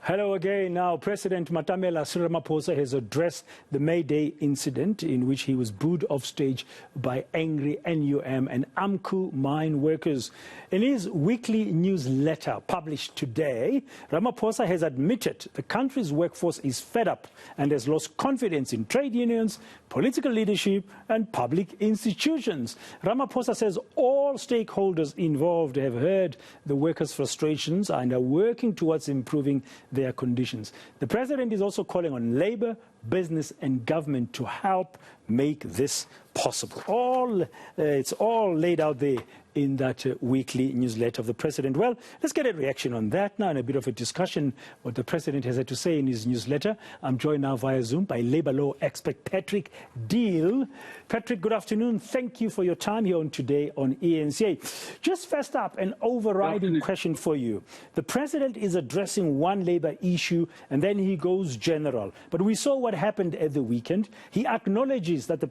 Hello again. Now, President Cyril Ramaphosa has addressed the May Day incident in which he was booed off stage by angry NUM and AMCU mine workers. In his weekly newsletter published today, Ramaphosa has admitted the country's workforce is fed up and has lost confidence in trade unions, political leadership and public institutions. Ramaphosa says all stakeholders involved have heard the workers' frustrations and are working towards improving their conditions. The president is also calling on labor, business and government to help make this possible. It's all laid out there in that weekly newsletter of the president. Well, let's get a reaction on that now and a bit of a discussion what the president has had to say in his newsletter. I'm joined now via Zoom by labor law expert Patrick Deale. Patrick, good afternoon. Thank you for your time here on Today on ENCA. Just first up, an overriding question for you. The president is addressing one labor issue and then he goes general. But we saw what happened at the weekend. He acknowledges that the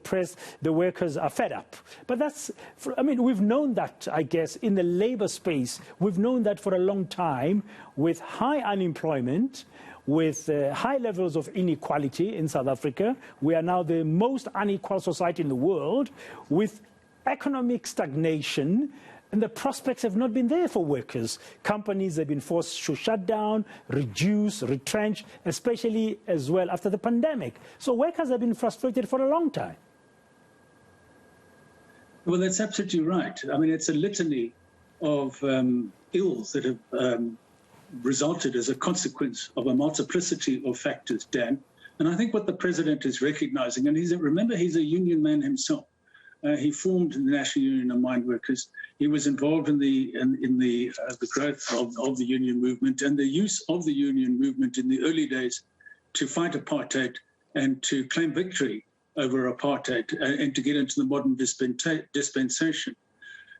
workers are fed up. But that's, we've known that, I guess, in the labor space. We've known that for a long time with high unemployment, with high levels of inequality in South Africa. We are now the most unequal society in the world with economic stagnation. And the prospects have not been there for workers. Companies have been forced to shut down, reduce, retrench, especially as well after the pandemic. So workers have been frustrated for a long time. Well, that's absolutely right. It's a litany of ills that have resulted as a consequence of a multiplicity of factors, Dan. And I think what the president is recognizing, and remember, he's a union man himself. He formed the National Union of Mine Workers. He was involved in the growth of the union movement and the use of the union movement in the early days to fight apartheid and to claim victory over apartheid and to get into the modern dispensation.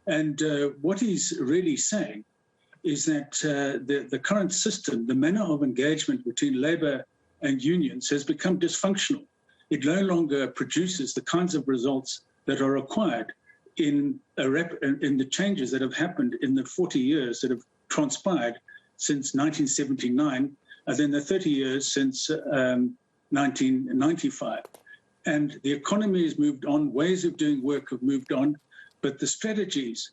And what he's really saying is that the current system, the manner of engagement between labor and unions has become dysfunctional. It no longer produces the kinds of results that are required in the changes that have happened in the 40 years that have transpired since 1979, and then the 30 years since 1995. And the economy has moved on, ways of doing work have moved on, but the strategies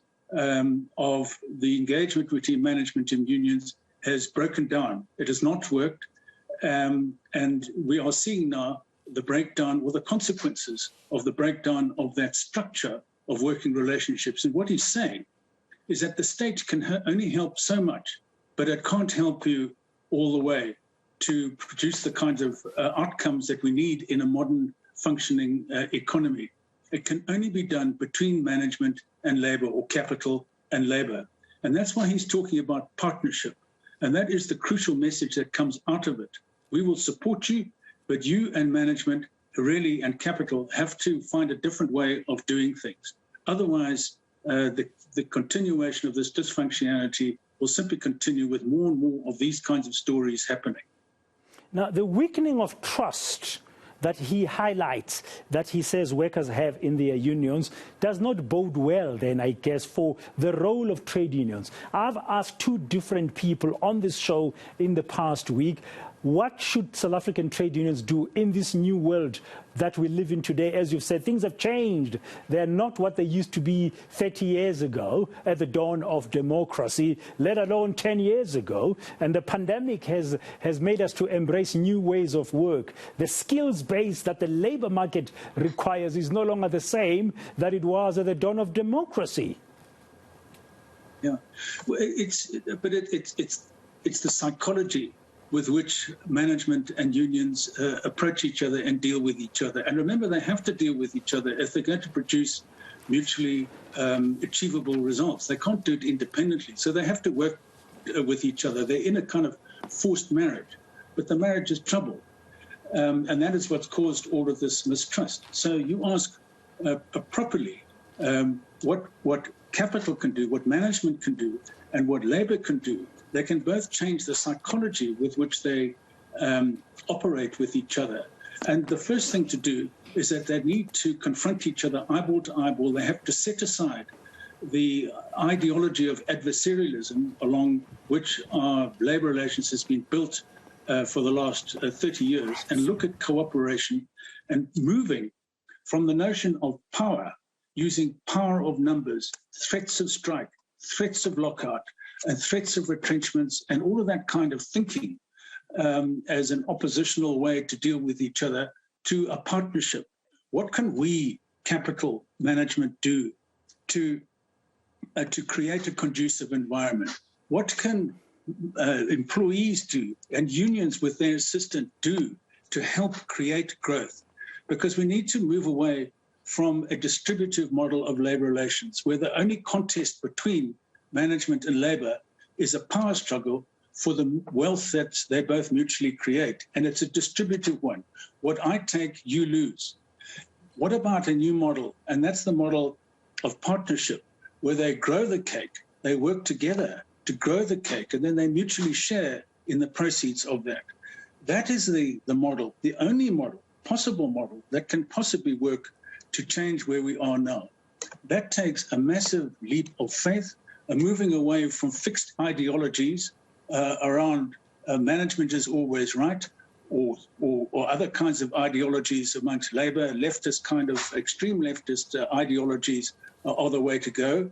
of the engagement between management and unions has broken down. It has not worked, and we are seeing now the breakdown or the consequences of the breakdown of that structure of working relationships. And what he's saying is that the state can only help so much, but it can't help you all the way to produce the kinds of outcomes that we need in a modern functioning economy. It can only be done between management and labor, or capital and labor. And that's why he's talking about partnership. And that is the crucial message that comes out of it. We will support you, but you and management really and capital have to find a different way of doing things. Otherwise, the continuation of this dysfunctionality will simply continue with more and more of these kinds of stories happening. Now, the weakening of trust that he highlights, that he says workers have in their unions, does not bode well then, I guess, for the role of trade unions. I've asked two different people on this show in the past week, what should South African trade unions do in this new world that we live in today? As you've said, things have changed. They're not what they used to be 30 years ago at the dawn of democracy, let alone 10 years ago. And the pandemic has made us to embrace new ways of work. The skills base that the labor market requires is no longer the same that it was at the dawn of democracy. Yeah, well, it's the psychology with which management and unions approach each other and deal with each other. And remember, they have to deal with each other if they're going to produce mutually achievable results. They can't do it independently. So they have to work with each other. They're in a kind of forced marriage, but the marriage is troubled. And that is what's caused all of this mistrust. So you ask properly what capital can do, what management can do, and what labor can do. They can both change the psychology with which they operate with each other. And the first thing to do is that they need to confront each other eyeball to eyeball. They have to set aside the ideology of adversarialism along which our labor relations has been built for the last 30 years and look at cooperation and moving from the notion of power, using power of numbers, threats of strike, threats of lockout, and threats of retrenchments, and all of that kind of thinking as an oppositional way to deal with each other, to a partnership. What can we, capital management, do to create a conducive environment? What can employees do and unions with their assistant do to help create growth? Because we need to move away from a distributive model of labor relations, where the only contest between management and labor is a power struggle for the wealth that they both mutually create. And it's a distributive one. What I take, you lose. What about a new model? And that's the model of partnership, where they grow the cake, they work together to grow the cake, and then they mutually share in the proceeds of that. That is the model, the only model, possible model, that can possibly work to change where we are now. That takes a massive leap of faith, a moving away from fixed ideologies around management is always right, or other kinds of ideologies amongst labor, leftist kind of extreme leftist ideologies are the way to go.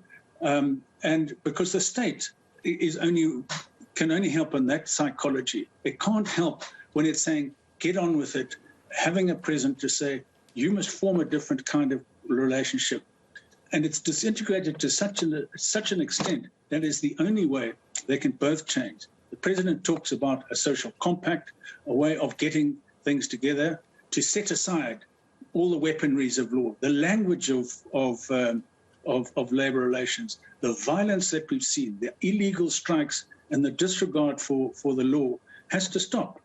And because the state can only help in that psychology. It can't help when it's saying, get on with it, having a present to say, you must form a different kind of relationship. And it's disintegrated to such an extent that is the only way they can both change. The president talks about a social compact, a way of getting things together to set aside all the weaponries of law, the language of labor relations, the violence that we've seen, the illegal strikes and the disregard for the law has to stop.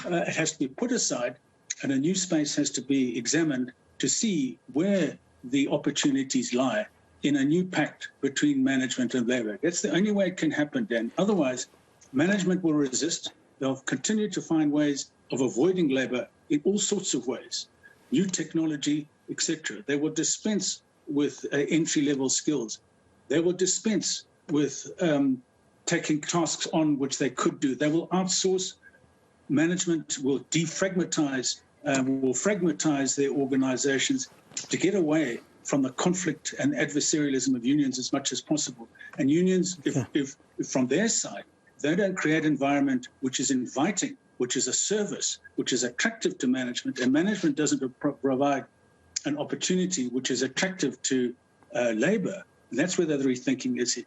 It has to be put aside, and a new space has to be examined to see where the opportunities lie in a new pact between management and labor. That's the only way it can happen, Dan. Otherwise, management will resist. They'll continue to find ways of avoiding labor in all sorts of ways, new technology, etc. They will dispense with entry-level skills. They will dispense with taking tasks on which they could do. They will outsource. Management will defragmentize, will fragmentize their organizations to get away from the conflict and adversarialism of unions as much as possible. And unions, if from their side, they don't create an environment which is inviting, which is a service, which is attractive to management, and management doesn't provide an opportunity which is attractive to labor, that's where the rethinking is.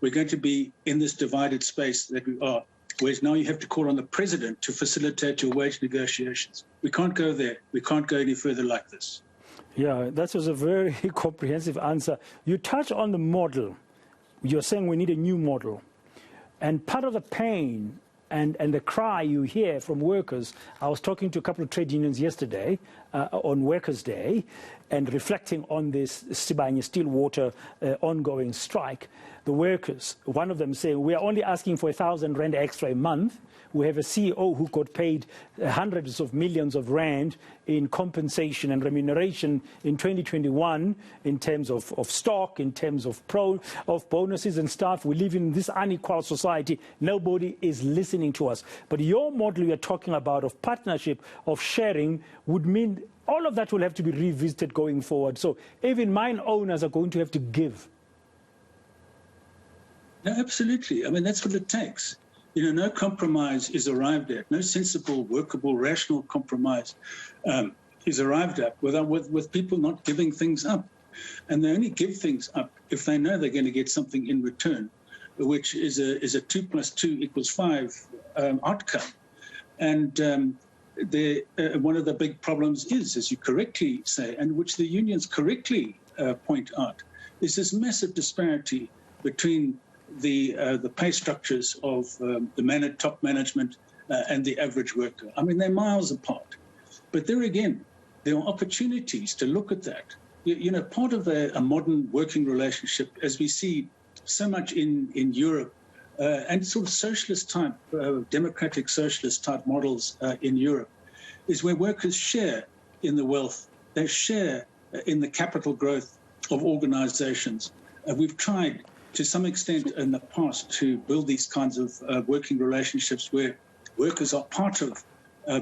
We're going to be in this divided space that we are, whereas now you have to call on the president to facilitate your wage negotiations. We can't go there. We can't go any further like this. Yeah, that was a very comprehensive answer. You touch on the model. You're saying we need a new model. And part of the pain and the cry you hear from workers, I was talking to a couple of trade unions yesterday on Workers' Day and reflecting on this Sibanye Stillwater ongoing strike. The workers, one of them saying, we are only asking for 1,000 rand extra a month. We have a CEO who got paid hundreds of millions of rand in compensation and remuneration in 2021 in terms of stock, in terms of bonuses and stuff. We live in this unequal society. Nobody is listening to us. But your model you're talking about of partnership, of sharing, would mean all of that will have to be revisited going forward. So even mine owners are going to have to give. No, absolutely. I mean, that's what it takes. You know, no compromise is arrived at. No sensible, workable, rational compromise is arrived at with people not giving things up. And they only give things up if they know they're going to get something in return, which is a 2 + 2 = 5 outcome. And one of the big problems is, as you correctly say, and which the unions correctly point out, is this massive disparity between the pay structures of the top management and the average worker. I mean, they're miles apart. But there again, there are opportunities to look at that. You know, part of a modern working relationship, as we see so much in Europe, and sort of socialist type, democratic socialist type models in Europe, is where workers share in the wealth. They share in the capital growth of organizations. We've tried to some extent in the past to build these kinds of working relationships where workers are part of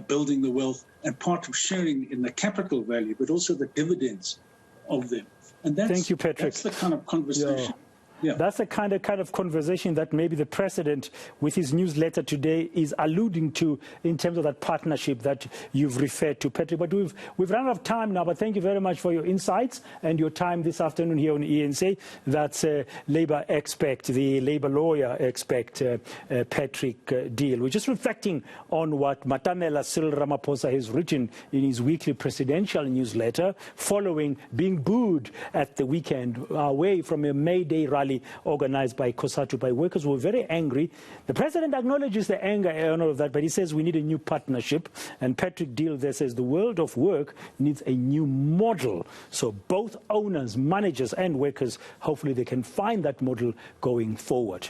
building the wealth and part of sharing in the capital value, but also the dividends of them. And Thank you, Patrick. That's the kind of conversation. Yeah. That's the kind of conversation that maybe the president, with his newsletter today, is alluding to in terms of that partnership that you've referred to, Patrick. But we've run out of time now. But thank you very much for your insights and your time this afternoon here on ENC. That's Labour expert, the Labour lawyer expert, Patrick Deale. We're just reflecting on what Matamela Cyril Ramaphosa has written in his weekly presidential newsletter, following being booed at the weekend away from a May Day rally organized by COSATU, by workers who were very angry. The president acknowledges the anger and all of that, but he says we need a new partnership. And Patrick Deale there says the world of work needs a new model. So both owners, managers and workers, hopefully they can find that model going forward.